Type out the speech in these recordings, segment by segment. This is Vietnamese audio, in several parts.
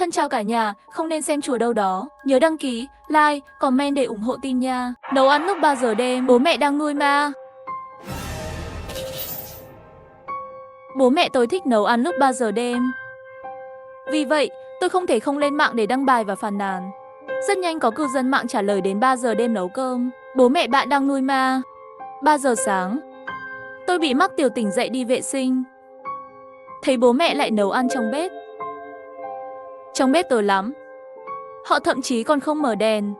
Thân chào cả nhà, không nên xem chùa đâu đó. Nhớ đăng ký, like, comment để ủng hộ team nha. Nấu ăn lúc 3 giờ đêm, bố mẹ đang nuôi ma. Bố mẹ tôi thích nấu ăn lúc 3 giờ đêm. Vì vậy, tôi không thể không lên mạng để đăng bài và phàn nàn. Rất nhanh có cư dân mạng trả lời đến 3 giờ đêm nấu cơm. Bố mẹ bạn đang nuôi ma. 3 giờ sáng. Tôi bị mắc tiểu tỉnh dậy đi vệ sinh. Thấy bố mẹ lại nấu ăn trong bếp. Trong bếp tối lắm. Họ thậm chí còn không mở đèn.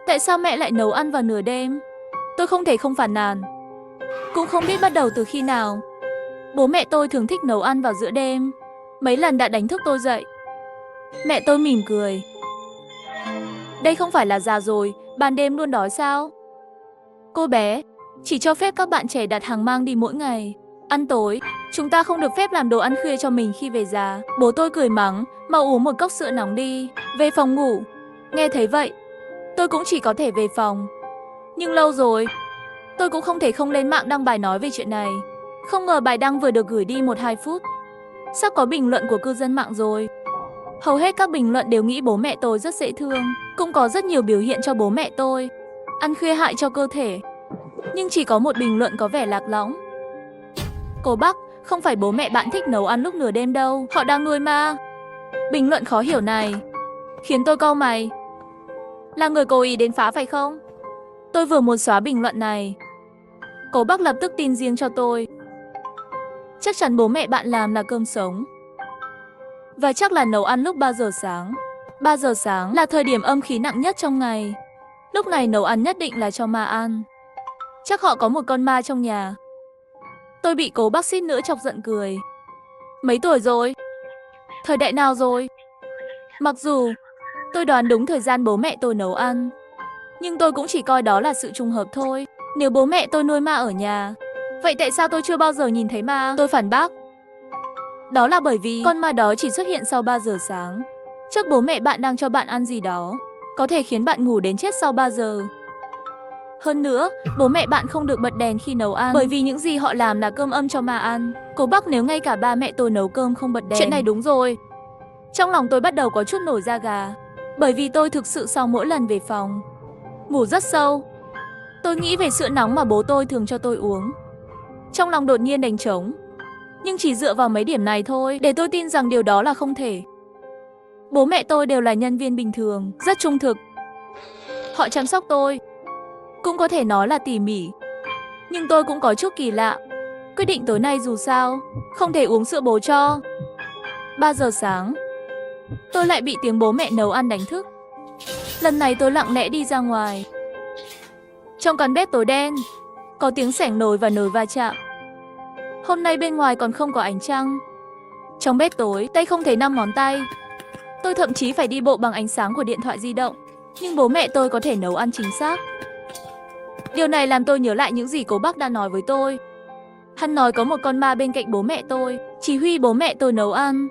Tại sao mẹ lại nấu ăn vào nửa đêm? Tôi không thể không phàn nàn. Cũng không biết bắt đầu từ khi nào. Bố mẹ tôi thường thích nấu ăn vào giữa đêm. Mấy lần đã đánh thức tôi dậy. Mẹ tôi mỉm cười. Đây không phải là già rồi, ban đêm luôn đói sao? Cô bé, chỉ cho phép các bạn trẻ đặt hàng mang đi mỗi ngày. Ăn tối, chúng ta không được phép làm đồ ăn khuya cho mình khi về già. Bố tôi cười mắng, mau uống một cốc sữa nóng đi, về phòng ngủ. Nghe thấy vậy, tôi cũng chỉ có thể về phòng. Nhưng lâu rồi, tôi cũng không thể không lên mạng đăng bài nói về chuyện này. Không ngờ bài đăng vừa được gửi đi 1-2 phút, sắp có bình luận của cư dân mạng rồi. Hầu hết các bình luận đều nghĩ bố mẹ tôi rất dễ thương. Cũng có rất nhiều biểu hiện cho bố mẹ tôi ăn khuya hại cho cơ thể. Nhưng chỉ có một bình luận có vẻ lạc lõng. Cô Bắc, không phải bố mẹ bạn thích nấu ăn lúc nửa đêm đâu, họ đang nuôi ma. Bình luận khó hiểu này khiến tôi cau mày. Là người cố ý đến phá phải không? Tôi vừa muốn xóa bình luận này, cô Bắc lập tức tin riêng cho tôi. Chắc chắn bố mẹ bạn làm là cơm sống. Và chắc là nấu ăn lúc 3 giờ sáng. 3 giờ sáng là thời điểm âm khí nặng nhất trong ngày. Lúc này nấu ăn nhất định là cho ma ăn. Chắc họ có một con ma trong nhà. Tôi bị cố bác sĩ nữa chọc giận cười. Mấy tuổi rồi? Thời đại nào rồi? Mặc dù tôi đoán đúng thời gian bố mẹ tôi nấu ăn, nhưng tôi cũng chỉ coi đó là sự trùng hợp thôi. Nếu bố mẹ tôi nuôi ma ở nhà, vậy tại sao tôi chưa bao giờ nhìn thấy ma? Tôi phản bác. Đó là bởi vì con ma đó chỉ xuất hiện sau 3 giờ sáng. Chắc bố mẹ bạn đang cho bạn ăn gì đó, có thể khiến bạn ngủ đến chết sau 3 giờ. Hơn nữa, bố mẹ bạn không được bật đèn khi nấu ăn, bởi vì những gì họ làm là cơm âm cho ma ăn. Cô Bắc, nếu ngay cả ba mẹ tôi nấu cơm không bật đèn, chuyện này đúng rồi. Trong lòng tôi bắt đầu có chút nổi da gà, bởi vì tôi thực sự sau mỗi lần về phòng, ngủ rất sâu. Tôi nghĩ về sữa nóng mà bố tôi thường cho tôi uống. Trong lòng đột nhiên đánh trống. Nhưng chỉ dựa vào mấy điểm này thôi để tôi tin rằng điều đó là không thể. Bố mẹ tôi đều là nhân viên bình thường, rất trung thực. Họ chăm sóc tôi, cũng có thể nói là tỉ mỉ. Nhưng tôi cũng có chút kỳ lạ. Quyết định tối nay dù sao không thể uống sữa bố cho. 3 giờ sáng, tôi lại bị tiếng bố mẹ nấu ăn đánh thức. Lần này tôi lặng lẽ đi ra ngoài. Trong căn bếp tối đen, có tiếng xẻng nồi và nồi va chạm. Hôm nay bên ngoài còn không có ánh trăng. Trong bếp tối, tay không thấy 5 ngón tay. Tôi thậm chí phải đi bộ bằng ánh sáng của điện thoại di động. Nhưng bố mẹ tôi có thể nấu ăn chính xác. Điều này làm tôi nhớ lại những gì cô Bắc đã nói với tôi. Hắn nói có một con ma bên cạnh bố mẹ tôi, chỉ huy bố mẹ tôi nấu ăn.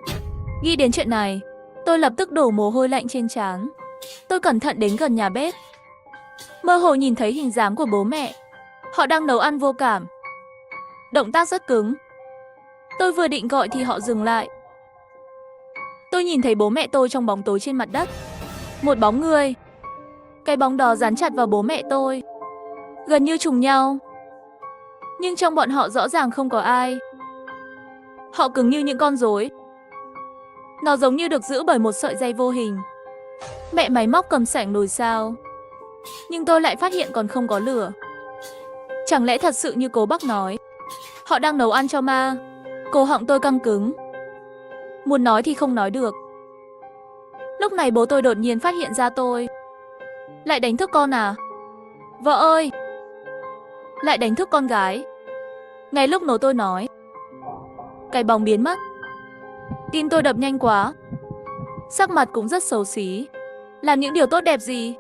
Nghĩ đến chuyện này, tôi lập tức đổ mồ hôi lạnh trên trán. Tôi cẩn thận đến gần nhà bếp. Mơ hồ nhìn thấy hình dáng của bố mẹ. Họ đang nấu ăn vô cảm. Động tác rất cứng. Tôi vừa định gọi thì họ dừng lại. Tôi nhìn thấy bố mẹ tôi trong bóng tối trên mặt đất. Một bóng người. Cái bóng đó dán chặt vào bố mẹ tôi, gần như trùng nhau. Nhưng trong bọn họ rõ ràng không có ai. Họ cứng như những con rối. Nó giống như được giữ bởi một sợi dây vô hình. Mẹ máy móc cầm sảnh nồi sao. Nhưng tôi lại phát hiện còn không có lửa. Chẳng lẽ thật sự như cô Bắc nói, họ đang nấu ăn cho ma? Cổ họng tôi căng cứng, muốn nói thì không nói được. Lúc này bố tôi đột nhiên phát hiện ra tôi. Lại đánh thức con à? Vợ ơi! Lại đánh thức con gái. Ngay lúc bố tôi nói, cái bóng biến mất. Tim tôi đập nhanh quá. Sắc mặt cũng rất xấu xí. Làm những điều tốt đẹp gì?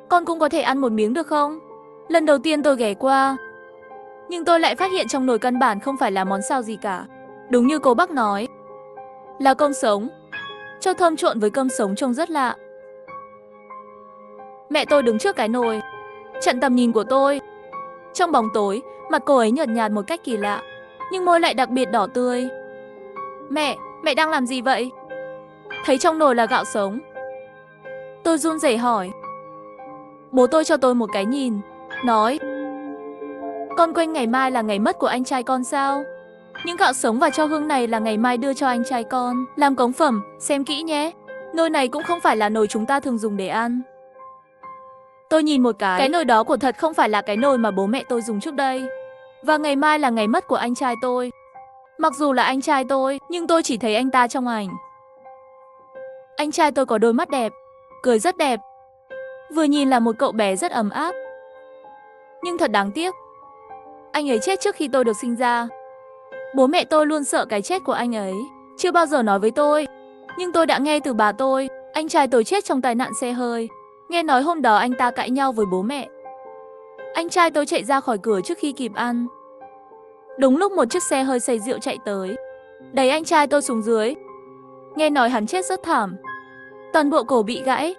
Con cũng có thể ăn một miếng được không? Lần đầu tiên tôi ghé qua, nhưng tôi lại phát hiện trong nồi căn bản không phải là món xào gì cả. Đúng như cô Bắc nói, là cơm sống. Cho thơm trộn với cơm sống trông rất lạ. Mẹ tôi đứng trước cái nồi, chặn tầm nhìn của tôi. Trong bóng tối, mặt cô ấy nhợt nhạt một cách kỳ lạ, nhưng môi lại đặc biệt đỏ tươi. Mẹ đang làm gì vậy? thấy trong nồi là gạo sống. Tôi run rẩy hỏi. Bố tôi cho tôi một cái nhìn, nói: con quên ngày mai là ngày mất của anh trai con sao? Những gạo sống và cho hương này là ngày mai đưa cho anh trai con, làm cống phẩm, xem kỹ nhé. Nồi này cũng không phải là nồi chúng ta thường dùng để ăn. Tôi nhìn một cái nồi đó của thật không phải là cái nồi mà bố mẹ tôi dùng trước đây. Và ngày mai là ngày mất của anh trai tôi. Mặc dù là anh trai tôi, nhưng tôi chỉ thấy anh ta trong ảnh. Anh trai tôi có đôi mắt đẹp, cười rất đẹp. Vừa nhìn là một cậu bé rất ấm áp. Nhưng thật đáng tiếc, anh ấy chết trước khi tôi được sinh ra. Bố mẹ tôi luôn sợ cái chết của anh ấy, chưa bao giờ nói với tôi. Nhưng tôi đã nghe từ bà tôi, anh trai tôi chết trong tai nạn xe hơi. Nghe nói hôm đó anh ta cãi nhau với bố mẹ. Anh trai tôi chạy ra khỏi cửa trước khi kịp ăn. Đúng lúc một chiếc xe hơi say rượu chạy tới, đẩy anh trai tôi xuống dưới. Nghe nói hắn chết rất thảm, toàn bộ cổ bị gãy.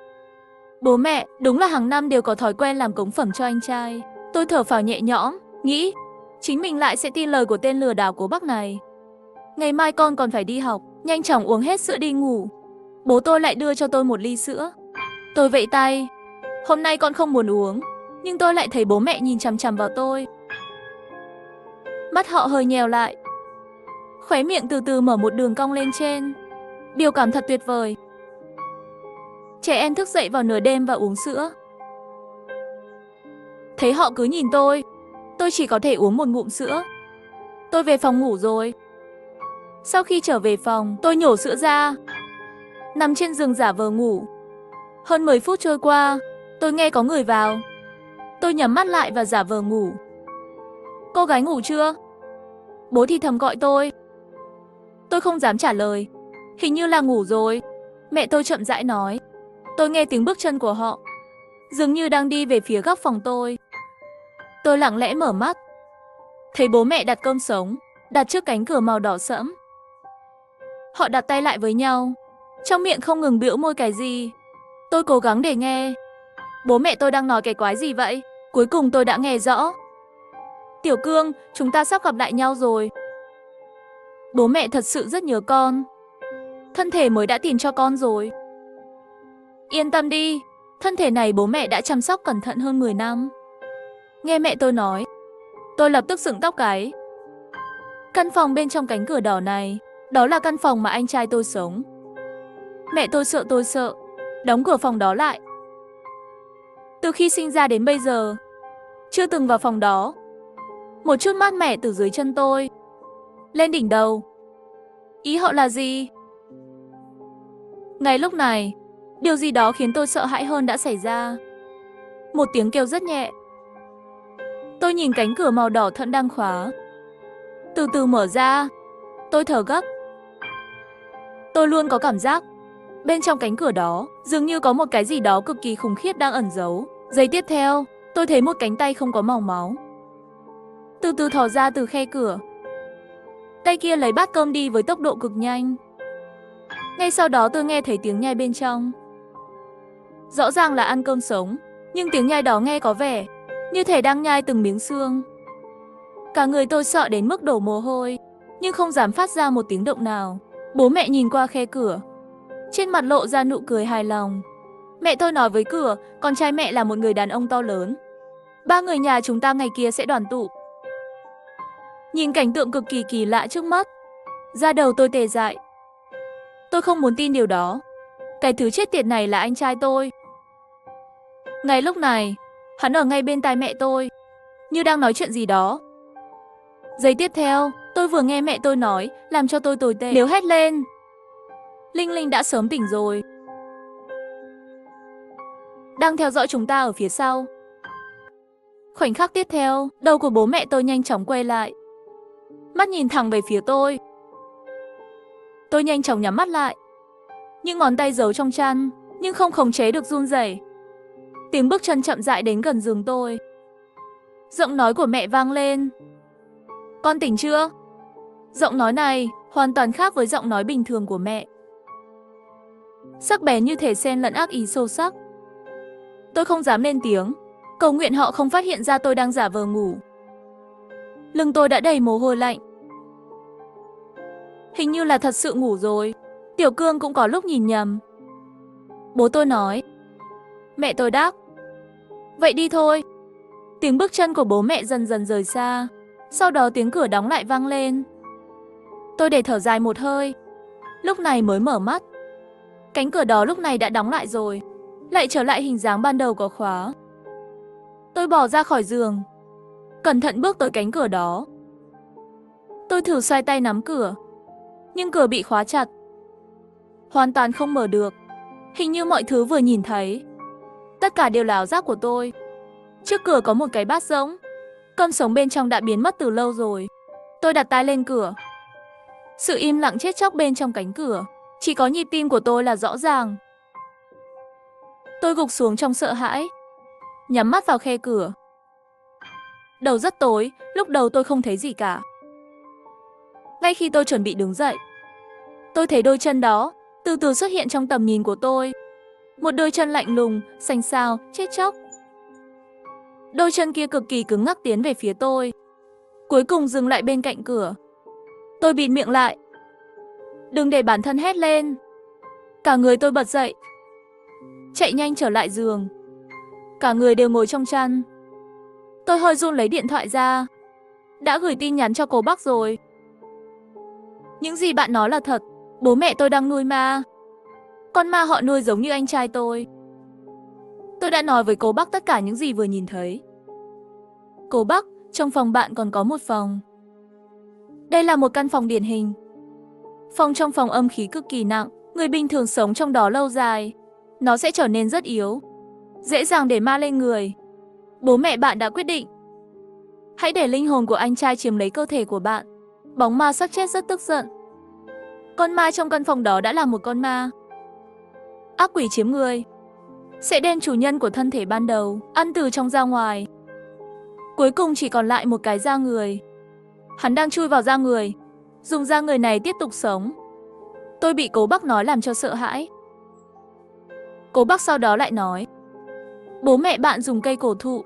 Bố mẹ đúng là hàng năm đều có thói quen làm cống phẩm cho anh trai. Tôi thở phào nhẹ nhõm, nghĩ chính mình lại sẽ tin lời của tên lừa đảo cố Bắc này. Ngày mai con còn phải đi học, nhanh chóng uống hết sữa đi ngủ. Bố tôi lại đưa cho tôi một ly sữa. Tôi vẫy tay. Hôm nay con không muốn uống, nhưng tôi lại thấy bố mẹ nhìn chằm chằm vào tôi. Mắt họ hơi nhèo lại, khóe miệng từ từ mở một đường cong lên trên. Biểu cảm thật tuyệt vời. Trẻ em thức dậy vào nửa đêm và uống sữa. Thấy họ cứ nhìn tôi chỉ có thể uống một ngụm sữa. Tôi về phòng ngủ rồi. Sau khi trở về phòng, tôi nhổ sữa ra, nằm trên giường giả vờ ngủ. Hơn 10 phút trôi qua, tôi nghe có người vào. Tôi nhắm mắt lại và giả vờ ngủ. Cô gái ngủ chưa? Bố thì thầm gọi tôi. Tôi không dám trả lời. Hình như là ngủ rồi. Mẹ tôi chậm rãi nói. Tôi nghe tiếng bước chân của họ, dường như đang đi về phía góc phòng tôi. Tôi lặng lẽ mở mắt, thấy bố mẹ đặt cơm sống, đặt trước cánh cửa màu đỏ sẫm. Họ đặt tay lại với nhau, trong miệng không ngừng bĩu môi cái gì. Tôi cố gắng để nghe. Bố mẹ tôi đang nói cái quái gì vậy? Cuối cùng tôi đã nghe rõ. Tiểu Cương, chúng ta sắp gặp lại nhau rồi. Bố mẹ thật sự rất nhớ con. Thân thể mới đã tìm cho con rồi. Yên tâm đi, thân thể này bố mẹ đã chăm sóc cẩn thận hơn 10 năm. Nghe mẹ tôi nói, tôi lập tức dựng tóc gáy. Căn phòng bên trong cánh cửa đỏ này, đó là căn phòng mà anh trai tôi sống. Mẹ tôi sợ, đóng cửa phòng đó lại. Từ khi sinh ra đến bây giờ, chưa từng vào phòng đó. Một chút mát mẻ từ dưới chân tôi lên đỉnh đầu. Ý họ là gì? Ngay lúc này, điều gì đó khiến tôi sợ hãi hơn đã xảy ra. Một tiếng kêu rất nhẹ. Tôi nhìn cánh cửa màu đỏ thẫm đang khóa, từ từ mở ra. Tôi thở gấp. Tôi luôn có cảm giác bên trong cánh cửa đó dường như có một cái gì đó cực kỳ khủng khiếp đang ẩn giấu. Giây tiếp theo, tôi thấy một cánh tay không có màu máu từ từ thò ra từ khe cửa. Tay kia lấy bát cơm đi với tốc độ cực nhanh. Ngay sau đó tôi nghe thấy tiếng nhai bên trong. Rõ ràng là ăn cơm sống, nhưng tiếng nhai đó nghe có vẻ như thể đang nhai từng miếng xương. Cả người tôi sợ đến mức đổ mồ hôi, nhưng không dám phát ra một tiếng động nào. Bố mẹ nhìn qua khe cửa, trên mặt lộ ra nụ cười hài lòng. Mẹ tôi nói với cửa, con trai mẹ là một người đàn ông to lớn. 3 người nhà chúng ta ngày kia sẽ đoàn tụ. Nhìn cảnh tượng cực kỳ kỳ lạ trước mắt, da đầu tôi tê dại. Tôi không muốn tin điều đó. Cái thứ chết tiệt này là anh trai tôi. Ngay lúc này, hắn ở ngay bên tai mẹ tôi, như đang nói chuyện gì đó. Giây tiếp theo, tôi vừa nghe mẹ tôi nói, làm cho tôi tồi tệ. Nếu hét lên. Linh Linh đã sớm tỉnh rồi, đang theo dõi chúng ta ở phía sau. Khoảnh khắc tiếp theo, đầu của bố mẹ tôi nhanh chóng quay lại, mắt nhìn thẳng về phía tôi. Tôi nhanh chóng nhắm mắt lại, những ngón tay giấu trong chăn, nhưng không khống chế được run rẩy. Tiếng bước chân chậm rãi đến gần giường tôi. Giọng nói của mẹ vang lên. Con tỉnh chưa? Giọng nói này hoàn toàn khác với giọng nói bình thường của mẹ. Sắc bén như thể xen lẫn ác ý sâu sắc. Tôi không dám lên tiếng, cầu nguyện họ không phát hiện ra tôi đang giả vờ ngủ. Lưng tôi đã đầy mồ hôi lạnh. Hình như là thật sự ngủ rồi. Tiểu Cương cũng có lúc nhìn nhầm. Bố tôi nói. Mẹ tôi đáp. Vậy đi thôi. Tiếng bước chân của bố mẹ dần dần rời xa. Sau đó tiếng cửa đóng lại vang lên. Tôi để thở dài một hơi. Lúc này mới mở mắt. Cánh cửa đó lúc này đã đóng lại rồi. Lại trở lại hình dáng ban đầu có khóa. Tôi bò ra khỏi giường. Cẩn thận bước tới cánh cửa đó. Tôi thử xoay tay nắm cửa. Nhưng cửa bị khóa chặt. Hoàn toàn không mở được. Hình như mọi thứ vừa nhìn thấy. Tất cả đều là ảo giác của tôi. Trước cửa có một cái bát rỗng. Cơm sống bên trong đã biến mất từ lâu rồi. Tôi đặt tay lên cửa. Sự im lặng chết chóc bên trong cánh cửa. Chỉ có nhịp tim của tôi là rõ ràng. Tôi gục xuống trong sợ hãi. Nhắm mắt vào khe cửa. Đầu rất tối, lúc đầu tôi không thấy gì cả. Ngay khi tôi chuẩn bị đứng dậy, tôi thấy đôi chân đó từ từ xuất hiện trong tầm nhìn của tôi. Một đôi chân lạnh lùng, xanh xao, chết chóc. Đôi chân kia cực kỳ cứng ngắc tiến về phía tôi. Cuối cùng dừng lại bên cạnh cửa. Tôi bịt miệng lại. Đừng để bản thân hét lên. Cả người tôi bật dậy. Chạy nhanh trở lại giường. Cả người đều ngồi trong chăn. Tôi hơi run lấy điện thoại ra. Đã gửi tin nhắn cho cô Bắc rồi. Những gì bạn nói là thật. Bố mẹ tôi đang nuôi ma. Con ma họ nuôi giống như anh trai tôi. Tôi đã nói với cô Bắc tất cả những gì vừa nhìn thấy. Cô Bắc, trong phòng bạn còn có một phòng. Đây là một căn phòng điển hình. Trong phòng âm khí cực kỳ nặng. Người bình thường sống trong đó lâu dài, nó sẽ trở nên rất yếu, dễ dàng để ma lên người. Bố mẹ bạn đã quyết định. Hãy để linh hồn của anh trai chiếm lấy cơ thể của bạn. Bóng ma xác chết rất tức giận. Con ma trong căn phòng đó đã là một con ma. Ác quỷ chiếm người. Sẽ đem chủ nhân của thân thể ban đầu ăn từ trong ra ngoài. Cuối cùng chỉ còn lại một cái da người. Hắn đang chui vào da người, dùng da người này tiếp tục sống. Tôi bị cố Bắc nói làm cho sợ hãi. Cố Bắc sau đó lại nói. Bố mẹ bạn dùng cây cổ thụ.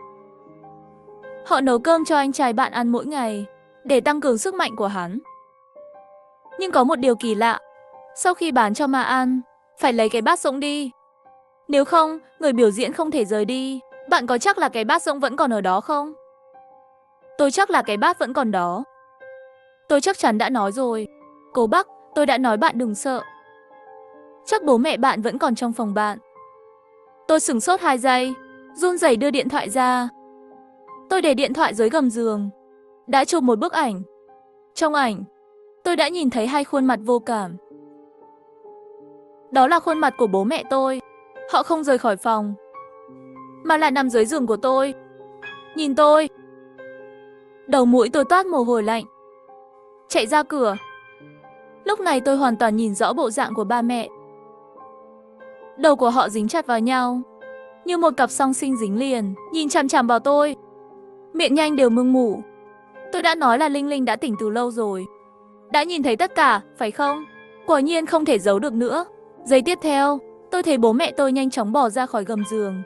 Họ nấu cơm cho anh trai bạn ăn mỗi ngày để tăng cường sức mạnh của hắn. Nhưng có một điều kỳ lạ. Sau khi bán cho ma ăn, phải lấy cái bát rỗng đi. Nếu không, người biểu diễn không thể rời đi. Bạn có chắc là cái bát rỗng vẫn còn ở đó không? Tôi chắc là cái bát vẫn còn đó. Tôi chắc chắn đã nói rồi. Cố Bắc, tôi đã nói bạn đừng sợ. Chắc bố mẹ bạn vẫn còn trong phòng bạn. Tôi sửng sốt 2 giây, run rẩy đưa điện thoại ra. Tôi để điện thoại dưới gầm giường, đã chụp một bức ảnh. Trong ảnh, tôi đã nhìn thấy 2 khuôn mặt vô cảm. Đó là khuôn mặt của bố mẹ tôi. Họ không rời khỏi phòng, mà là nằm dưới giường của tôi, nhìn tôi. Đầu mũi tôi toát mồ hôi lạnh. Chạy ra cửa. Lúc này tôi hoàn toàn nhìn rõ bộ dạng của ba mẹ. Đầu của họ dính chặt vào nhau, như một cặp song sinh dính liền, nhìn chằm chằm vào tôi. Miệng nhanh đều mưng mủ. Tôi đã nói là Linh Linh đã tỉnh từ lâu rồi. Đã nhìn thấy tất cả, phải không? Quả nhiên không thể giấu được nữa. Giây tiếp theo, tôi thấy bố mẹ tôi nhanh chóng bò ra khỏi gầm giường,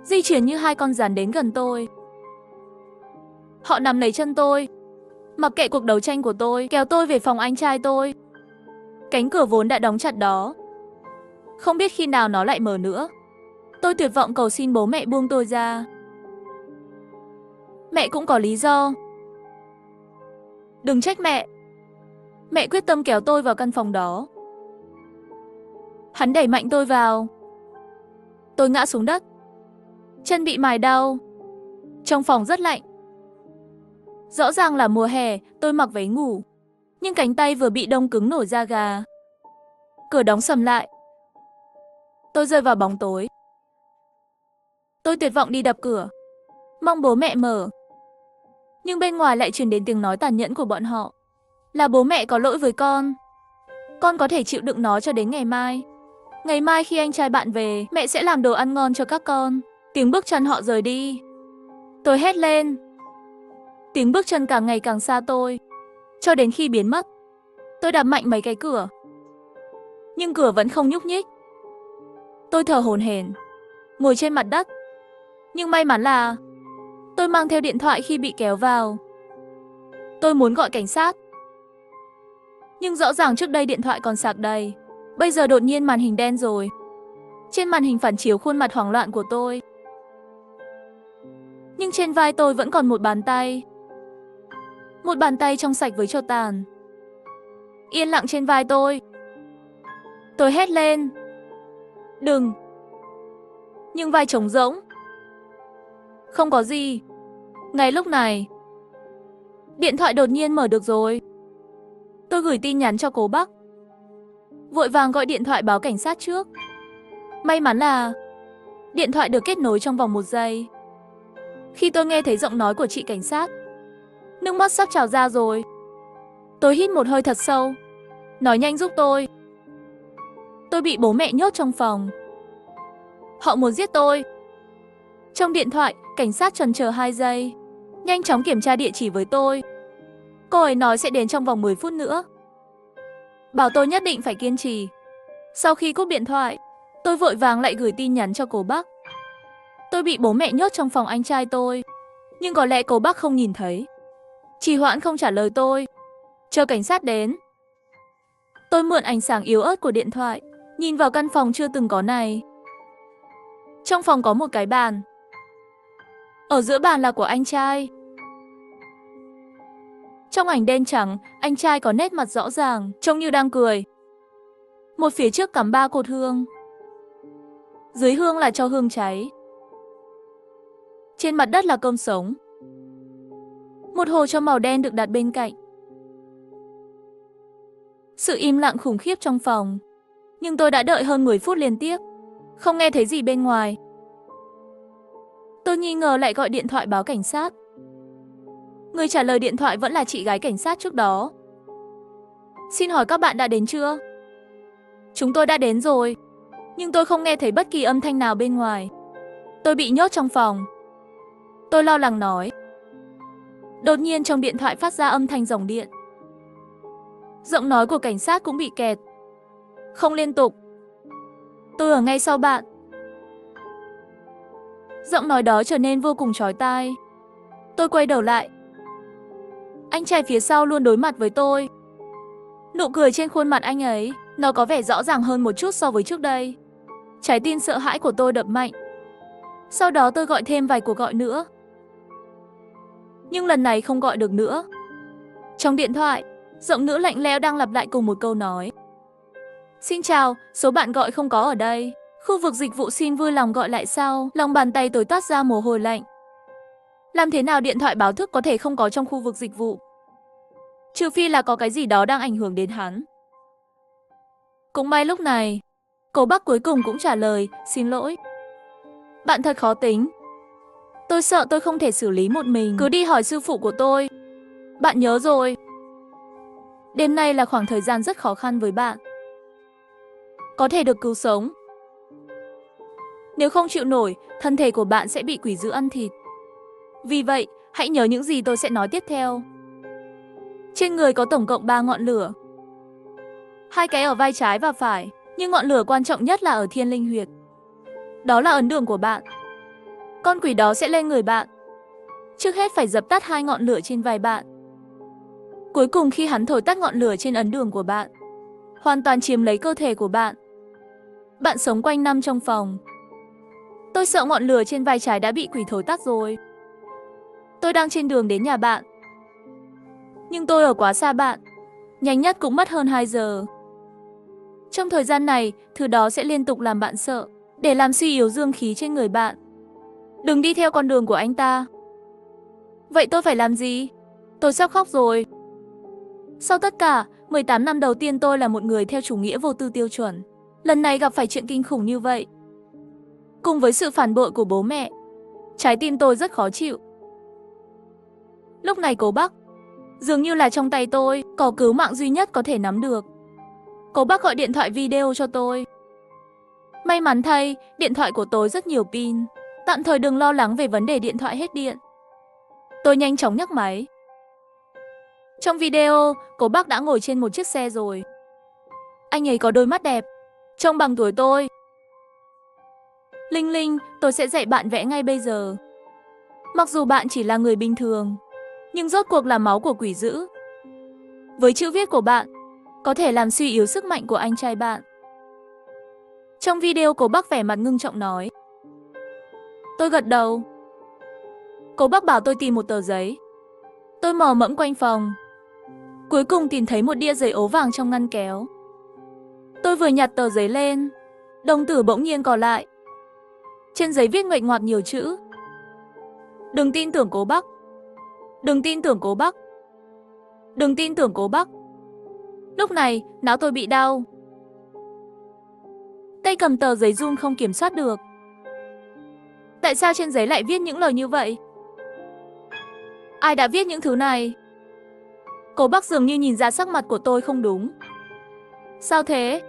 di chuyển như 2 con rắn đến gần tôi. Họ nắm lấy chân tôi, mặc kệ cuộc đấu tranh của tôi, kéo tôi về phòng anh trai tôi. Cánh cửa vốn đã đóng chặt đó, không biết khi nào nó lại mở nữa. Tôi tuyệt vọng cầu xin bố mẹ buông tôi ra. Mẹ cũng có lý do. Đừng trách mẹ. Mẹ quyết tâm kéo tôi vào căn phòng đó. Hắn đẩy mạnh tôi vào. Tôi ngã xuống đất. Chân bị mài đau. Trong phòng rất lạnh. Rõ ràng là mùa hè, tôi mặc váy ngủ, nhưng cánh tay vừa bị đông cứng nổi da gà. Cửa đóng sầm lại. Tôi rơi vào bóng tối. Tôi tuyệt vọng đi đập cửa, mong bố mẹ mở. Nhưng bên ngoài lại truyền đến tiếng nói tàn nhẫn của bọn họ. Là bố mẹ có lỗi với con. Con có thể chịu đựng nó cho đến ngày mai. Ngày mai khi anh trai bạn về, mẹ sẽ làm đồ ăn ngon cho các con. Tiếng bước chân họ rời đi. Tôi hét lên. Tiếng bước chân càng ngày càng xa tôi, cho đến khi biến mất. Tôi đạp mạnh mấy cái cửa, nhưng cửa vẫn không nhúc nhích. Tôi thở hổn hển, ngồi trên mặt đất. Nhưng may mắn là tôi mang theo điện thoại khi bị kéo vào. Tôi muốn gọi cảnh sát, nhưng rõ ràng trước đây điện thoại còn sạc đầy. Bây giờ đột nhiên màn hình đen rồi. Trên màn hình phản chiếu khuôn mặt hoảng loạn của tôi. Nhưng trên vai tôi vẫn còn một bàn tay. Một bàn tay trong sạch với tro tàn. Yên lặng trên vai tôi. Tôi hét lên. Đừng. Nhưng vai trống rỗng. Không có gì. Ngay lúc này, điện thoại đột nhiên mở được rồi. Tôi gửi tin nhắn cho cô Bắc. Vội vàng gọi điện thoại báo cảnh sát trước. May mắn là điện thoại được kết nối trong vòng 1 giây. Khi tôi nghe thấy giọng nói của chị cảnh sát, nước mắt sắp trào ra rồi. Tôi hít một hơi thật sâu. Nói nhanh giúp tôi. Tôi bị bố mẹ nhốt trong phòng. Họ muốn giết tôi. Trong điện thoại, cảnh sát chần chờ 2 giây. Nhanh chóng kiểm tra địa chỉ với tôi. Cô ấy nói sẽ đến trong vòng 10 phút nữa. Bảo tôi nhất định phải kiên trì. Sau khi cúp điện thoại, tôi vội vàng lại gửi tin nhắn cho cô Bắc. Tôi bị bố mẹ nhốt trong phòng anh trai tôi. Nhưng có lẽ cô Bắc không nhìn thấy. Trì hoãn không trả lời tôi. Chờ cảnh sát đến. Tôi mượn ánh sáng yếu ớt của điện thoại, nhìn vào căn phòng chưa từng có này. Trong phòng có một cái bàn. Ở giữa bàn là của anh trai. Trong ảnh đen trắng, anh trai có nét mặt rõ ràng, trông như đang cười. Một phía trước cắm 3 cột hương. Dưới hương là tro hương cháy. Trên mặt đất là cơm sống. Một hồ tro màu đen được đặt bên cạnh. Sự im lặng khủng khiếp trong phòng. Nhưng tôi đã đợi hơn 10 phút liên tiếp, không nghe thấy gì bên ngoài. Tôi nghi ngờ lại gọi điện thoại báo cảnh sát. Người trả lời điện thoại vẫn là chị gái cảnh sát trước đó. Xin hỏi các bạn đã đến chưa? Chúng tôi đã đến rồi. Nhưng tôi không nghe thấy bất kỳ âm thanh nào bên ngoài. Tôi bị nhốt trong phòng. Tôi lo lắng nói. Đột nhiên trong điện thoại phát ra âm thanh ròng điện. Giọng nói của cảnh sát cũng bị kẹt. Không liên tục. Tôi ở ngay sau bạn. Giọng nói đó trở nên vô cùng chói tai. Tôi quay đầu lại. Anh trai phía sau luôn đối mặt với tôi. Nụ cười trên khuôn mặt anh ấy, nó có vẻ rõ ràng hơn một chút so với trước đây. Trái tim sợ hãi của tôi đập mạnh. Sau đó tôi gọi thêm vài cuộc gọi nữa. Nhưng lần này không gọi được nữa. Trong điện thoại, giọng nữ lạnh lẽo đang lặp lại cùng một câu nói. Xin chào, số bạn gọi không có ở đây. Khu vực dịch vụ xin vui lòng gọi lại sau. Lòng bàn tay tôi toát ra mồ hôi lạnh. Làm thế nào điện thoại báo thức có thể không có trong khu vực dịch vụ? Trừ phi là có cái gì đó đang ảnh hưởng đến hắn. Cũng may lúc này, cô Bắc cuối cùng cũng trả lời, xin lỗi. Bạn thật khó tính. Tôi sợ tôi không thể xử lý một mình, cứ đi hỏi sư phụ của tôi. Bạn nhớ rồi. Đêm nay là khoảng thời gian rất khó khăn với bạn. Có thể được cứu sống. Nếu không chịu nổi, thân thể của bạn sẽ bị quỷ dữ ăn thịt. Vì vậy, hãy nhớ những gì tôi sẽ nói tiếp theo. Trên người có tổng cộng 3 ngọn lửa. 2 cái ở vai trái và phải, nhưng ngọn lửa quan trọng nhất là ở thiên linh huyệt. Đó là ấn đường của bạn. Con quỷ đó sẽ lên người bạn. Trước hết phải dập tắt 2 ngọn lửa trên vai bạn. Cuối cùng khi hắn thổi tắt ngọn lửa trên ấn đường của bạn, hoàn toàn chiếm lấy cơ thể của bạn. Bạn sống quanh năm trong phòng. Tôi sợ ngọn lửa trên vai trái đã bị quỷ thổi tắt rồi. Tôi đang trên đường đến nhà bạn. Nhưng tôi ở quá xa bạn. Nhanh nhất cũng mất hơn 2 giờ. Trong thời gian này, thứ đó sẽ liên tục làm bạn sợ, để làm suy yếu dương khí trên người bạn. Đừng đi theo con đường của anh ta. Vậy tôi phải làm gì? Tôi sắp khóc rồi. Sau tất cả, 18 năm đầu tiên tôi là một người theo chủ nghĩa vô tư tiêu chuẩn. Lần này gặp phải chuyện kinh khủng như vậy. Cùng với sự phản bội của bố mẹ, trái tim tôi rất khó chịu. Lúc này cô Bắc, dường như là trong tay tôi, có cứu mạng duy nhất có thể nắm được. Cô Bắc gọi điện thoại video cho tôi. May mắn thay, điện thoại của tôi rất nhiều pin. Tạm thời đừng lo lắng về vấn đề điện thoại hết điện. Tôi nhanh chóng nhấc máy. Trong video, cô Bắc đã ngồi trên một chiếc xe rồi. Anh ấy có đôi mắt đẹp, trông bằng tuổi tôi. Linh Linh, tôi sẽ dạy bạn vẽ ngay bây giờ. Mặc dù bạn chỉ là người bình thường, nhưng rốt cuộc là máu của quỷ dữ. Với chữ viết của bạn, có thể làm suy yếu sức mạnh của anh trai bạn. Trong video cô bác vẻ mặt ngưng trọng nói. Tôi gật đầu. Cô bác bảo tôi tìm một tờ giấy. Tôi mò mẫm quanh phòng. Cuối cùng tìm thấy một đĩa giấy ố vàng trong ngăn kéo. Tôi vừa nhặt tờ giấy lên, đồng tử bỗng nhiên co lại. Trên giấy viết nguệch ngoạc nhiều chữ. Đừng tin tưởng cô bác. Đừng tin tưởng cô bác. Đừng tin tưởng cô bác. Lúc này, não tôi bị đau. Tay cầm tờ giấy run không kiểm soát được. Tại sao trên giấy lại viết những lời như vậy? Ai đã viết những thứ này? Cô bác dường như nhìn ra sắc mặt của tôi không đúng. Sao thế?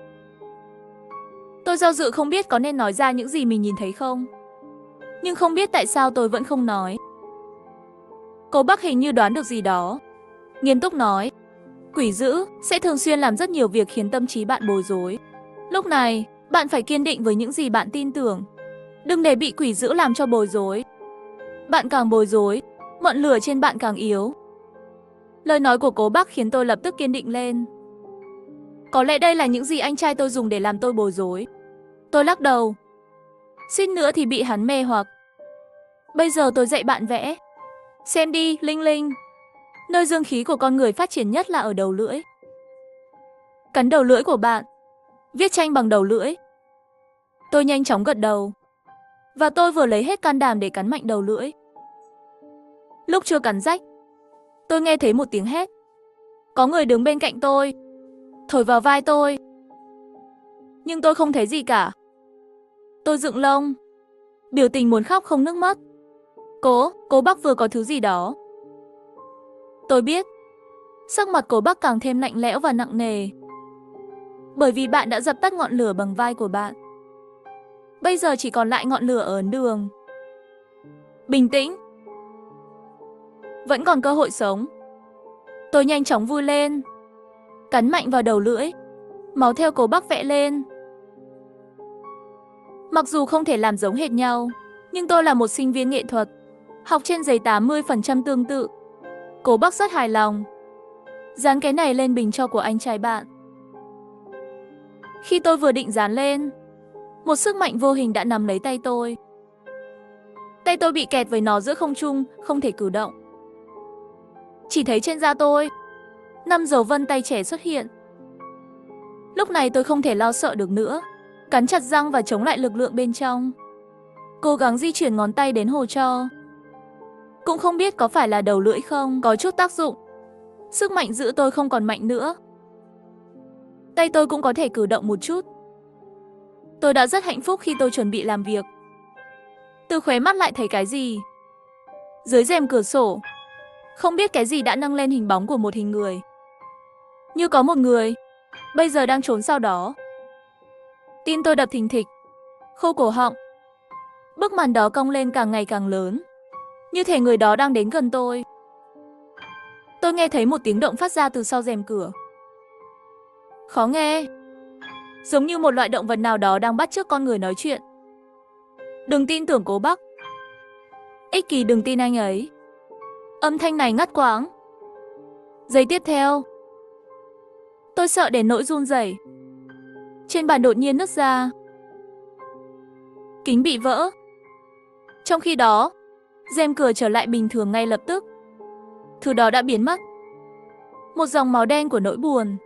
Tôi do dự không biết có nên nói ra những gì mình nhìn thấy không. Nhưng không biết tại sao tôi vẫn không nói. Cô bác hình như đoán được gì đó. Nghiêm túc nói. Quỷ dữ sẽ thường xuyên làm rất nhiều việc khiến tâm trí bạn bối rối. Lúc này, bạn phải kiên định với những gì bạn tin tưởng. Đừng để bị quỷ dữ làm cho bối rối. Bạn càng bối rối, ngọn lửa trên bạn càng yếu. Lời nói của cô bác khiến tôi lập tức kiên định lên. Có lẽ đây là những gì anh trai tôi dùng để làm tôi bối rối. Tôi lắc đầu. Suýt nữa thì bị hắn mê hoặc. Bây giờ tôi dạy bạn vẽ. Xem đi, Linh Linh. Nơi dương khí của con người phát triển nhất là ở đầu lưỡi. Cắn đầu lưỡi của bạn. Viết tranh bằng đầu lưỡi. Tôi nhanh chóng gật đầu. Và tôi vừa lấy hết can đảm để cắn mạnh đầu lưỡi. Lúc chưa cắn rách, tôi nghe thấy một tiếng hét. Có người đứng bên cạnh tôi, thổi vào vai tôi. Nhưng tôi không thấy gì cả. Tôi dựng lông, biểu tình muốn khóc không nước mắt. Cô bác vừa có thứ gì đó. Tôi biết. Sắc mặt cô bác càng thêm lạnh lẽo và nặng nề. Bởi vì bạn đã dập tắt ngọn lửa bằng vai của bạn. Bây giờ chỉ còn lại ngọn lửa ở ấn đường. Bình tĩnh. Vẫn còn cơ hội sống. Tôi nhanh chóng vui lên. Cắn mạnh vào đầu lưỡi. Máu theo cô bác vẽ lên. Mặc dù không thể làm giống hệt nhau, nhưng tôi là một sinh viên nghệ thuật. Học trên giấy 80% tương tự. Cô bác rất hài lòng. Dán cái này lên bình cho của anh trai bạn. Khi tôi vừa định dán lên, một sức mạnh vô hình đã nắm lấy tay tôi. Tay tôi bị kẹt với nó giữa không trung, không thể cử động. Chỉ thấy trên da tôi, 5 dấu vân tay trẻ xuất hiện. Lúc này tôi không thể lo sợ được nữa. Cắn chặt răng và chống lại lực lượng bên trong. Cố gắng di chuyển ngón tay đến hồ cho. Cũng không biết có phải là đầu lưỡi không, có chút tác dụng. Sức mạnh giữ tôi không còn mạnh nữa. Tay tôi cũng có thể cử động một chút. Tôi đã rất hạnh phúc khi tôi chuẩn bị làm việc. Từ khóe mắt lại thấy cái gì. Dưới rèm cửa sổ, không biết cái gì đã nâng lên hình bóng của một hình người. Như có một người, bây giờ đang trốn sau đó. Tim tôi đập thình thịch, khô cổ họng. Bức màn đó cong lên càng ngày càng lớn. Như thể người đó đang đến gần tôi. Tôi nghe thấy một tiếng động phát ra từ sau rèm cửa. Khó nghe. Giống như một loại động vật nào đó đang bắt chước con người nói chuyện. Đừng tin tưởng cô bác. Ích kỷ đừng tin anh ấy. Âm thanh này ngắt quãng. Giây tiếp theo, tôi sợ đến nỗi run rẩy. Trên bàn đột nhiên nứt ra. Kính bị vỡ. Trong khi đó, rèm cửa trở lại bình thường ngay lập tức. Thứ đó đã biến mất. Một dòng máu đen của nỗi buồn.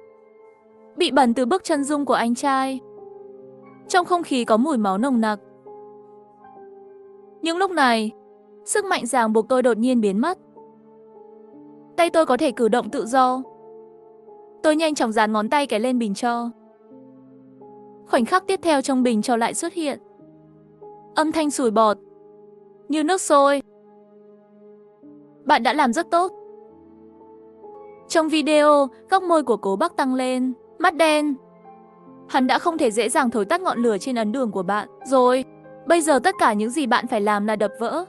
Bị bẩn từ bức chân dung của anh trai. Trong không khí có mùi máu nồng nặc. Nhưng lúc này, sức mạnh ràng buộc tôi đột nhiên biến mất. Tay tôi có thể cử động tự do. Tôi nhanh chóng dán ngón tay cái lên bình tro. Khoảnh khắc tiếp theo trong bình tro lại xuất hiện. Âm thanh sủi bọt. Như nước sôi. Bạn đã làm rất tốt. Trong video, góc môi của cố bác tăng lên. Mắt đen. Hắn đã không thể dễ dàng thổi tắt ngọn lửa trên ấn đường của bạn. Rồi, bây giờ tất cả những gì bạn phải làm là đập vỡ.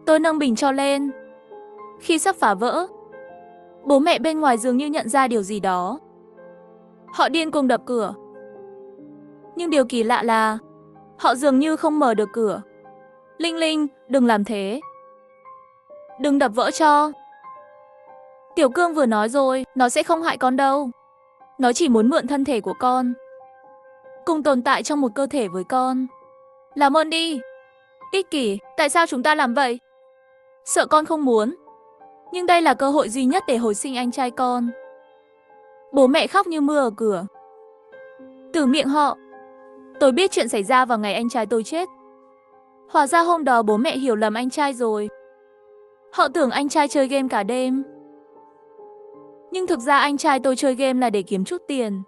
Tôi nâng bình tro lên. Khi sắp phá vỡ, bố mẹ bên ngoài dường như nhận ra điều gì đó. Họ điên cuồng đập cửa. Nhưng điều kỳ lạ là họ dường như không mở được cửa. Linh Linh, đừng làm thế. Đừng đập vỡ cho. Tiểu Cương vừa nói rồi, nó sẽ không hại con đâu. Nó chỉ muốn mượn thân thể của con. cùng tồn tại trong một cơ thể với con. Làm ơn đi. Ích kỷ, tại sao chúng ta làm vậy? Sợ con không muốn. Nhưng đây là cơ hội duy nhất để hồi sinh anh trai con. Bố mẹ khóc như mưa ở cửa. Từ miệng họ, tôi biết chuyện xảy ra vào ngày anh trai tôi chết. Hóa ra hôm đó bố mẹ hiểu lầm anh trai rồi. Họ tưởng anh trai chơi game cả đêm. Nhưng thực ra anh trai tôi chơi game là để kiếm chút tiền,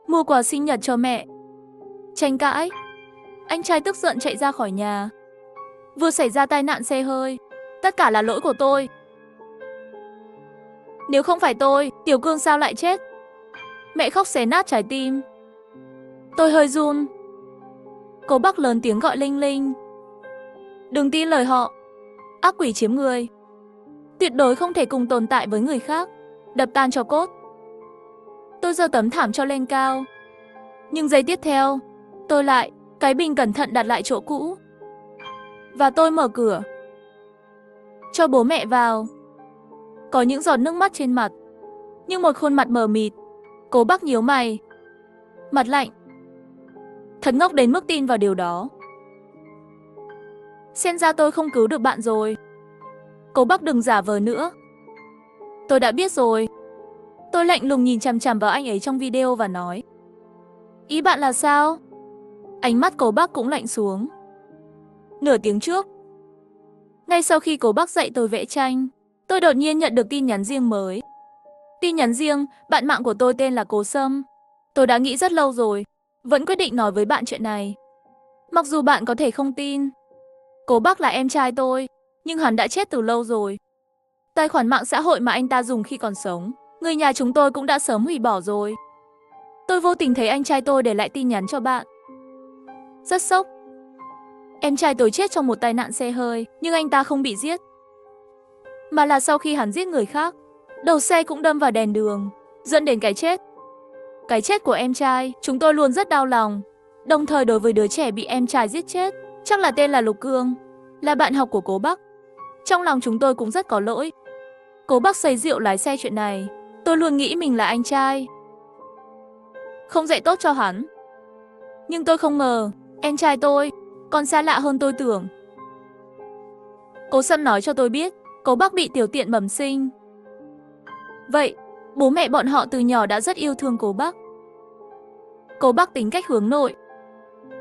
mua quà sinh nhật cho mẹ. Tranh cãi, anh trai tức giận chạy ra khỏi nhà. Vừa xảy ra tai nạn xe hơi. Tất cả là lỗi của tôi. Nếu không phải tôi, Tiểu Cương sao lại chết? Mẹ khóc xé nát trái tim. Tôi hơi run. Cô bác lớn tiếng gọi Linh Linh. Đừng tin lời họ. Ác quỷ chiếm người. Tuyệt đối không thể cùng tồn tại với người khác. Đập tan cho cốt. Tôi giơ tấm thảm cho lên cao. Nhưng giây tiếp theo, tôi lại cái bình cẩn thận đặt lại chỗ cũ. Và tôi mở cửa cho bố mẹ vào. Có những giọt nước mắt trên mặt, nhưng một khuôn mặt mờ mịt. Cố bác nhíu mày, mặt lạnh. Thật ngốc đến mức tin vào điều đó. Xem ra tôi không cứu được bạn rồi. Cố bác đừng giả vờ nữa. Tôi đã biết rồi. Tôi lạnh lùng nhìn chằm chằm vào anh ấy trong video và nói. Ý bạn là sao? Ánh mắt cố bác cũng lạnh xuống. Nửa tiếng trước, ngay sau khi cố bác dạy tôi vẽ tranh, tôi đột nhiên nhận được tin nhắn riêng mới. Tin nhắn riêng, bạn mạng của tôi tên là Cố Sâm. Tôi đã nghĩ rất lâu rồi, vẫn quyết định nói với bạn chuyện này. Mặc dù bạn có thể không tin. Cố bác là em trai tôi, nhưng hắn đã chết từ lâu rồi. Tài khoản mạng xã hội mà anh ta dùng khi còn sống, người nhà chúng tôi cũng đã sớm hủy bỏ rồi. Tôi vô tình thấy anh trai tôi để lại tin nhắn cho bạn. Rất sốc. Em trai tôi chết trong một tai nạn xe hơi, nhưng anh ta không bị giết. Mà là sau khi hắn giết người khác, đầu xe cũng đâm vào đèn đường, dẫn đến cái chết. Cái chết của em trai, chúng tôi luôn rất đau lòng. Đồng thời đối với đứa trẻ bị em trai giết chết, chắc là tên là Lục Cương, là bạn học của cố bác. Trong lòng chúng tôi cũng rất có lỗi. Cố bác say rượu lái xe chuyện này, tôi luôn nghĩ mình là anh trai, không dạy tốt cho hắn. Nhưng tôi không ngờ, em trai tôi còn xa lạ hơn tôi tưởng. Cố Sâm nói cho tôi biết, cố bác bị tiểu tiện bẩm sinh. Vậy, bố mẹ bọn họ từ nhỏ đã rất yêu thương cố bác. Cố bác tính cách hướng nội.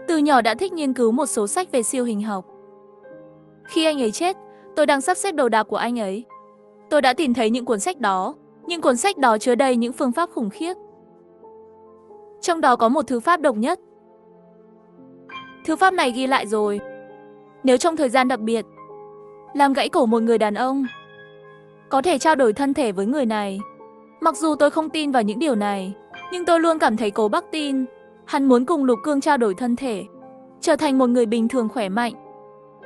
Từ nhỏ đã thích nghiên cứu một số sách về siêu hình học. Khi anh ấy chết, tôi đang sắp xếp đồ đạc của anh ấy. Tôi đã tìm thấy những cuốn sách đó, nhưng cuốn sách đó chứa đầy những phương pháp khủng khiếp. Trong đó có một thư pháp độc nhất. Thư pháp này ghi lại rồi, nếu trong thời gian đặc biệt, làm gãy cổ một người đàn ông, có thể trao đổi thân thể với người này. Mặc dù tôi không tin vào những điều này, nhưng tôi luôn cảm thấy cố bác tin. Hắn muốn cùng Lục Cương trao đổi thân thể, trở thành một người bình thường khỏe mạnh.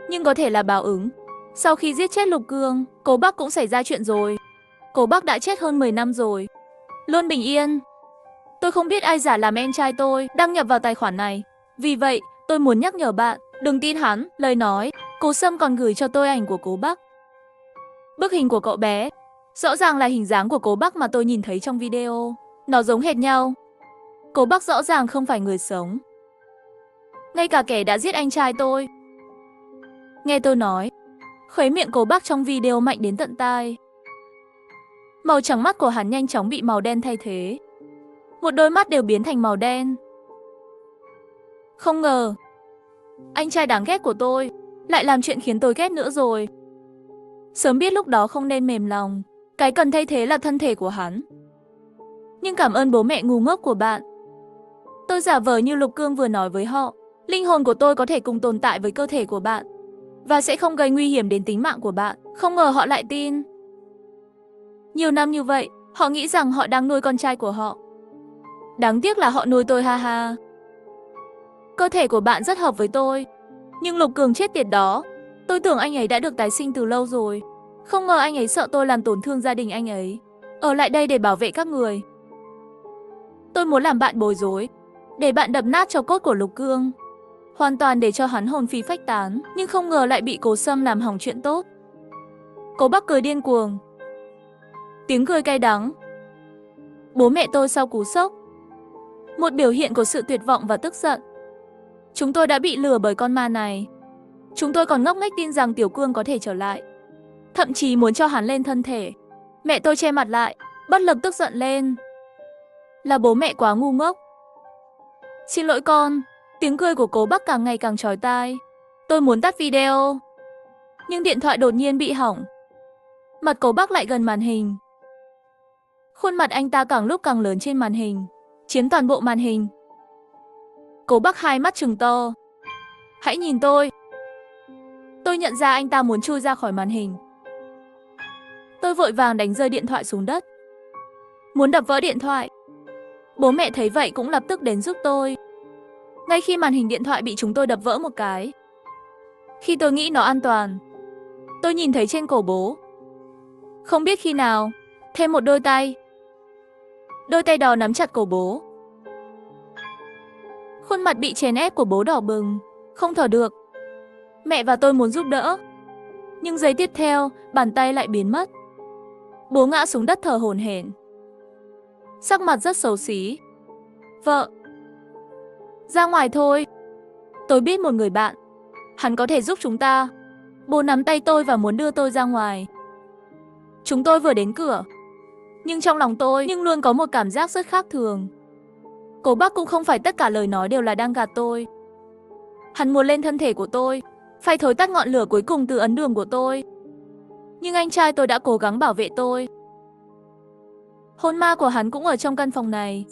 Nhưng có thể là báo ứng. Sau khi giết chết Lục Cương, cố bác cũng xảy ra chuyện rồi. Cố bác đã chết hơn 10 năm rồi, luôn bình yên. Tôi không biết ai giả làm em trai tôi đăng nhập vào tài khoản này. Vì vậy, tôi muốn nhắc nhở bạn, đừng tin hắn. Lời nói, Cố Sâm còn gửi cho tôi ảnh của cố bác. Bức hình của cậu bé, rõ ràng là hình dáng của cố bác mà tôi nhìn thấy trong video. Nó giống hệt nhau. Cố bác rõ ràng không phải người sống. Ngay cả kẻ đã giết anh trai tôi. Nghe tôi nói, khuấy miệng cố bác trong video mạnh đến tận tai. Màu trắng mắt của hắn nhanh chóng bị màu đen thay thế. Một đôi mắt đều biến thành màu đen. Không ngờ, anh trai đáng ghét của tôi lại làm chuyện khiến tôi ghét nữa rồi. Sớm biết lúc đó không nên mềm lòng. Cái cần thay thế là thân thể của hắn. Nhưng cảm ơn bố mẹ ngu ngốc của bạn. Tôi giả vờ như Lục Cương vừa nói với họ. Linh hồn của tôi có thể cùng tồn tại với cơ thể của bạn và sẽ không gây nguy hiểm đến tính mạng của bạn. Không ngờ họ lại tin. Nhiều năm như vậy, họ nghĩ rằng họ đang nuôi con trai của họ. Đáng tiếc là họ nuôi tôi ha ha. Cơ thể của bạn rất hợp với tôi. Nhưng Lục Cường chết tiệt đó, tôi tưởng anh ấy đã được tái sinh từ lâu rồi. Không ngờ anh ấy sợ tôi làm tổn thương gia đình anh ấy, ở lại đây để bảo vệ các người. Tôi muốn làm bạn bối rối, để bạn đập nát cho cốt của Lục Cương, hoàn toàn để cho hắn hồn phi phách tán. Nhưng không ngờ lại bị Cố Sâm làm hỏng chuyện tốt. Cố bác cười điên cuồng, tiếng cười cay đắng. Bố mẹ tôi sau cú sốc Một biểu hiện của sự tuyệt vọng và tức giận. Chúng tôi đã bị lừa bởi con ma này. Chúng tôi còn ngốc nghếch tin rằng Tiểu Cương có thể trở lại. Thậm chí muốn cho hắn lên thân thể. Mẹ tôi che mặt lại, bất lực tức giận lên. Là bố mẹ quá ngu ngốc. Xin lỗi con. Tiếng cười của Cố Bắc càng ngày càng chói tai. Tôi muốn tắt video, nhưng điện thoại đột nhiên bị hỏng. Mặt Cố Bắc lại gần màn hình. Khuôn mặt anh ta càng lúc càng lớn trên màn hình, chiếm toàn bộ màn hình. Cố Bắc hai mắt trừng to. Hãy nhìn tôi. Tôi nhận ra anh ta muốn chui ra khỏi màn hình. Tôi vội vàng đánh rơi điện thoại xuống đất, muốn đập vỡ điện thoại. Bố mẹ thấy vậy cũng lập tức đến giúp tôi. Ngay khi màn hình điện thoại bị chúng tôi đập vỡ một cái, khi tôi nghĩ nó an toàn, tôi nhìn thấy trên cổ bố, không biết khi nào, thêm một đôi tay. Đôi tay đó nắm chặt cổ bố. Khuôn mặt bị chèn ép của bố đỏ bừng, không thở được. Mẹ và tôi muốn giúp đỡ, nhưng giây tiếp theo, bàn tay lại biến mất. Bố ngã xuống đất thở hổn hển, sắc mặt rất xấu xí. Vợ, ra ngoài thôi. Tôi biết một người bạn, hắn có thể giúp chúng ta. Bố nắm tay tôi và muốn đưa tôi ra ngoài. Chúng tôi vừa đến cửa, nhưng trong lòng tôi luôn có một cảm giác rất khác thường. Cố Bắc cũng không phải tất cả lời nói đều là đang gạt tôi. Hắn muốn lên thân thể của tôi, phải thổi tắt ngọn lửa cuối cùng từ ấn đường của tôi. Nhưng anh trai tôi đã cố gắng bảo vệ tôi. Hồn ma của hắn cũng ở trong căn phòng này.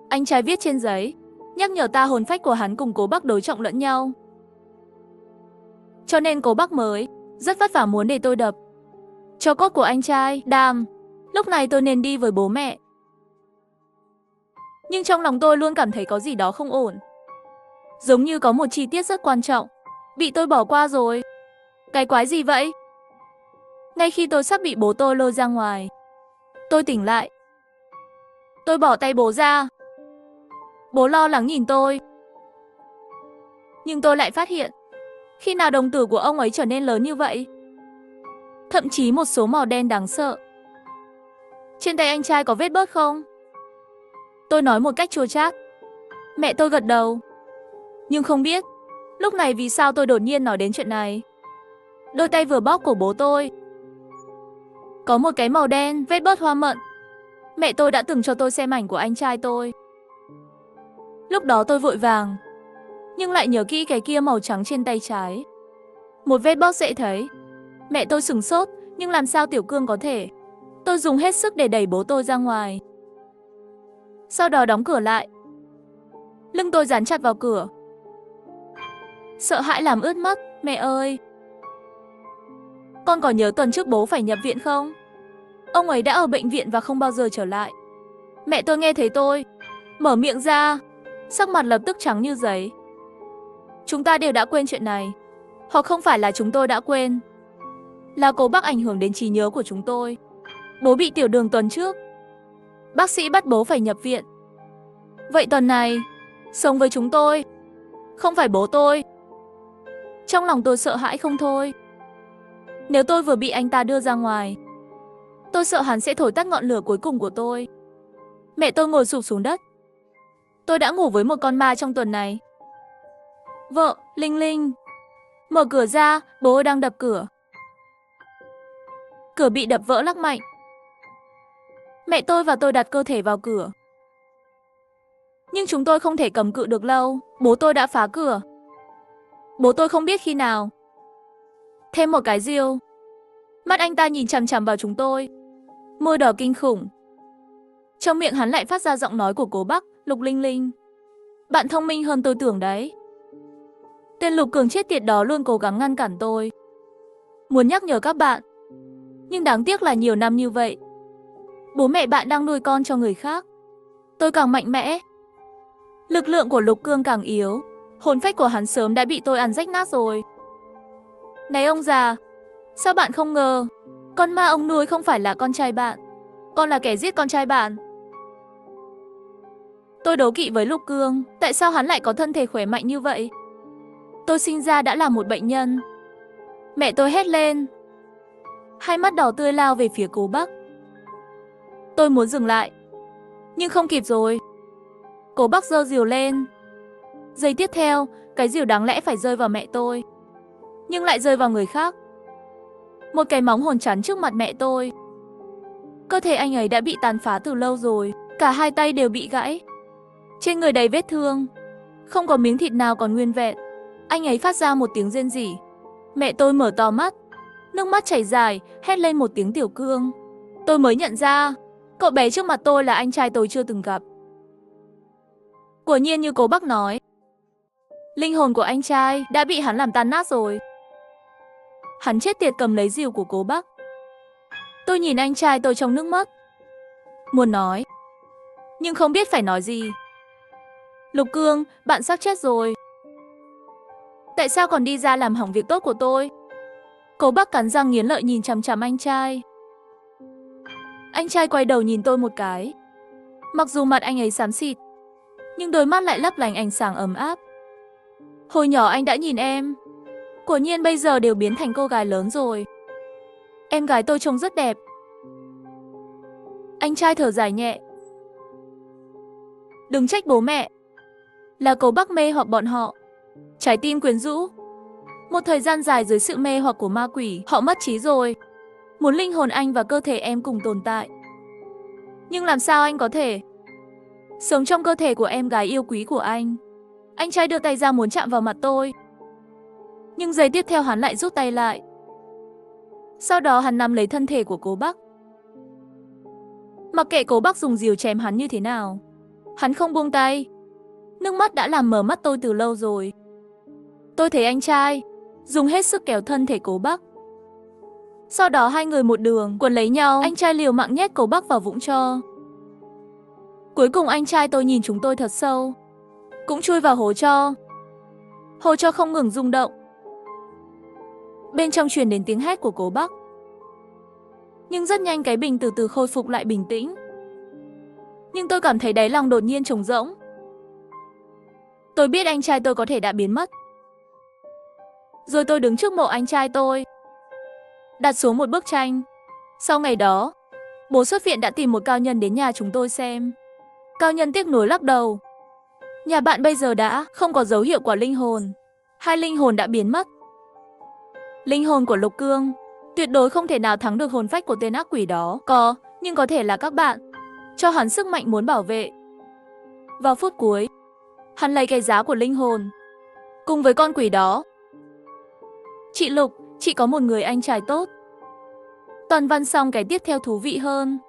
Anh trai viết trên giấy, nhắc nhở ta hồn phách của hắn cùng Cố Bắc đối trọng lẫn nhau. Cho nên Cố Bắc mới rất vất vả muốn để tôi đập cho cốt của anh trai, Đàm. Lúc này tôi nên đi với bố mẹ. Nhưng trong lòng tôi luôn cảm thấy có gì đó không ổn. Giống như có một chi tiết rất quan trọng bị tôi bỏ qua rồi. Cái quái gì vậy? Ngay khi tôi sắp bị bố tôi lôi ra ngoài, tôi tỉnh lại. Tôi bỏ tay bố ra. Bố lo lắng nhìn tôi. Nhưng tôi lại phát hiện, khi nào đồng tử của ông ấy trở nên lớn như vậy? Thậm chí một số màu đen đáng sợ. Trên tay anh trai có vết bớt không? Tôi nói một cách chua chát. Mẹ tôi gật đầu. Nhưng không biết lúc này vì sao tôi đột nhiên nói đến chuyện này. Đôi tay vừa bóp của bố tôi có một cái màu đen, vết bớt hoa mận. Mẹ tôi đã từng cho tôi xem ảnh của anh trai tôi. Lúc đó tôi vội vàng, nhưng lại nhớ kỹ cái kia màu trắng trên tay trái. Một vết bóp dễ thấy. Mẹ tôi sửng sốt, nhưng làm sao Tiểu Cương có thể? Tôi dùng hết sức để đẩy bố tôi ra ngoài. Sau đó đóng cửa lại. Lưng tôi dán chặt vào cửa. Sợ hãi làm ướt mắt. Mẹ ơi! Con có nhớ tuần trước bố phải nhập viện không? Ông ấy đã ở bệnh viện và không bao giờ trở lại. Mẹ tôi nghe thấy tôi mở miệng ra, sắc mặt lập tức trắng như giấy. Chúng ta đều đã quên chuyện này. Hoặc không phải là chúng tôi đã quên, là Cố Bắc ảnh hưởng đến trí nhớ của chúng tôi. Bố bị tiểu đường tuần trước. Bác sĩ bắt bố phải nhập viện. Vậy tuần này, sống với chúng tôi không phải bố tôi. Trong lòng tôi sợ hãi không thôi. Nếu tôi vừa bị anh ta đưa ra ngoài, tôi sợ hắn sẽ thổi tắt ngọn lửa cuối cùng của tôi. Mẹ tôi ngồi sụp xuống đất. Tôi đã ngủ với một con ma trong tuần này. Vợ, Linh Linh. Mở cửa ra, bố ơi đang đập cửa. Cửa bị đập vỡ lắc mạnh. Mẹ tôi và tôi đặt cơ thể vào cửa. Nhưng chúng tôi không thể cầm cự được lâu. Bố tôi đã phá cửa. Bố tôi không biết khi nào thêm một cái rìu. Mắt anh ta nhìn chằm chằm vào chúng tôi, môi đỏ kinh khủng. Trong miệng hắn lại phát ra giọng nói của Cố Bắc. Lục Linh Linh, bạn thông minh hơn tôi tưởng đấy. Tên Lục Cường chết tiệt đó luôn cố gắng ngăn cản tôi, muốn nhắc nhở các bạn. Nhưng đáng tiếc là nhiều năm như vậy, bố mẹ bạn đang nuôi con cho người khác. Tôi càng mạnh mẽ, lực lượng của Lục Cương càng yếu. Hồn phách của hắn sớm đã bị tôi ăn rách nát rồi. Này ông già, sao bạn không ngờ con ma ông nuôi không phải là con trai bạn, con là kẻ giết con trai bạn. Tôi đố kỵ với Lục Cương, tại sao hắn lại có thân thể khỏe mạnh như vậy? Tôi sinh ra đã là một bệnh nhân. Mẹ tôi hét lên, hai mắt đỏ tươi lao về phía Cố Bắc. Tôi muốn dừng lại, nhưng không kịp rồi. Cố Bắc giơ rìu lên. Giây tiếp theo, cái rìu đáng lẽ phải rơi vào mẹ tôi, nhưng lại rơi vào người khác. Một cái móng hồn chắn trước mặt mẹ tôi. Cơ thể anh ấy đã bị tàn phá từ lâu rồi, cả hai tay đều bị gãy. Trên người đầy vết thương, không có miếng thịt nào còn nguyên vẹn. Anh ấy phát ra một tiếng rên rỉ. Mẹ tôi mở to mắt, nước mắt chảy dài, hét lên một tiếng Tiểu Cương. Tôi mới nhận ra, cậu bé trước mặt tôi là anh trai tôi chưa từng gặp. Quả nhiên như Cố Bắc nói, linh hồn của anh trai đã bị hắn làm tan nát rồi. Hắn chết tiệt cầm lấy rìu của Cố Bắc. Tôi nhìn anh trai tôi trong nước mắt, muốn nói, nhưng không biết phải nói gì. Lục Cương, bạn sắp chết rồi. Tại sao còn đi ra làm hỏng việc tốt của tôi? Cố Bắc cắn răng nghiến lợi nhìn chằm chằm anh trai. Anh trai quay đầu nhìn tôi một cái. Mặc dù mặt anh ấy xám xịt, nhưng đôi mắt lại lấp lánh ánh sáng ấm áp. Hồi nhỏ anh đã nhìn em, quả nhiên bây giờ đều biến thành cô gái lớn rồi. Em gái tôi trông rất đẹp. Anh trai thở dài nhẹ. Đừng trách bố mẹ, là Cố Bắc mê hoặc bọn họ. Trái tim quyến rũ. Một thời gian dài dưới sự mê hoặc của ma quỷ, họ mất trí rồi. Muốn linh hồn anh và cơ thể em cùng tồn tại. Nhưng làm sao anh có thể sống trong cơ thể của em gái yêu quý của anh? Anh trai đưa tay ra muốn chạm vào mặt tôi, nhưng giây tiếp theo hắn lại rút tay lại. Sau đó hắn nắm lấy thân thể của Cố Bắc. Mặc kệ Cố Bắc dùng rìu chém hắn như thế nào, hắn không buông tay. Nước mắt đã làm mờ mắt tôi từ lâu rồi. Tôi thấy anh trai dùng hết sức kéo thân thể Cố Bắc. Sau đó hai người một đường quấn lấy nhau, anh trai liều mạng nhét Cố Bắc vào vũng tro. Cuối cùng anh trai tôi nhìn chúng tôi thật sâu, cũng chui vào hố tro. Hố tro không ngừng rung động. Bên trong truyền đến tiếng hét của Cố Bắc. Nhưng rất nhanh cái bình từ từ khôi phục lại bình tĩnh. Nhưng tôi cảm thấy đáy lòng đột nhiên trống rỗng. Tôi biết anh trai tôi có thể đã biến mất. Rồi tôi đứng trước mộ anh trai tôi, đặt xuống một bức tranh. Sau ngày đó, bố xuất viện đã tìm một cao nhân đến nhà chúng tôi xem. Cao nhân tiếc nuối lắc đầu. Nhà bạn bây giờ đã không có dấu hiệu của linh hồn. Hai linh hồn đã biến mất. Linh hồn của Lục Cương tuyệt đối không thể nào thắng được hồn phách của tên ác quỷ đó. Nhưng có thể là các bạn cho hắn sức mạnh muốn bảo vệ. Vào phút cuối, hắn lấy cái giá của linh hồn cùng với con quỷ đó. Chị Lục, chị có một người anh trai tốt. Toàn văn xong cái tiếp theo thú vị hơn.